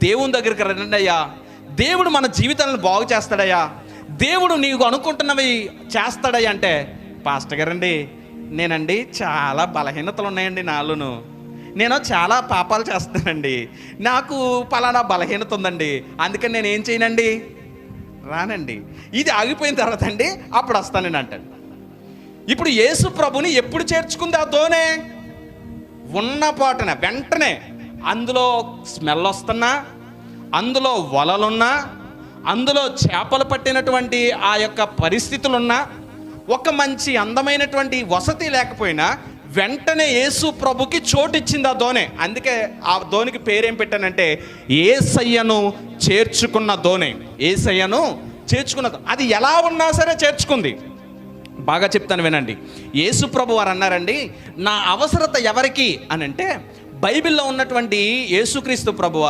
దేవుని దగ్గరికి రండి అయ్యా, దేవుడు మన జీవితాలను బాగు చేస్తాడయ్యా, దేవుడు నీకు అనుకుంటున్నవి చేస్తాడయ్యా అంటే, పాస్టర్ గారండి నేనండి చాలా బలహీనతలు ఉన్నాయండి నాలోను, నేను చాలా పాపాలు చేస్తానండి, నాకు పలానా బలహీనత ఉందండి, అందుకని నేను ఏం చేయనండి, రానండి. ఇది ఆగిపోయిన తర్వాత అండి అప్పుడు వస్తానండి అంటాడు. ఇప్పుడు యేసు ప్రభుని ఎప్పుడు చేర్చుకుంది ఆ దోణి? ఉన్న పాటన వెంటనే అందులో స్మెల్ వస్తున్నా, అందులో వలలున్నా, అందులో చేపలు పట్టినటువంటి ఆ యొక్క పరిస్థితులున్నా, ఒక మంచి అందమైనటువంటి వసతి లేకపోయినా వెంటనే యేసు ప్రభుకి చోటిచ్చింది ఆ దోణి. అందుకే ఆ దోణికి పేరేం పెట్టానంటే యేసయ్యను చేర్చుకున్న దోణి. యేసయ్యను చేర్చుకున్న, అది ఎలా ఉన్నా సరే చేర్చుకుంది. బాగా చెప్తాను వినండి. యేసు ప్రభు వారు అన్నారండి, నా అవసరత ఎవరికి అని అంటే, బైబిల్లో ఉన్నటువంటి యేసుక్రీస్తు ప్రభు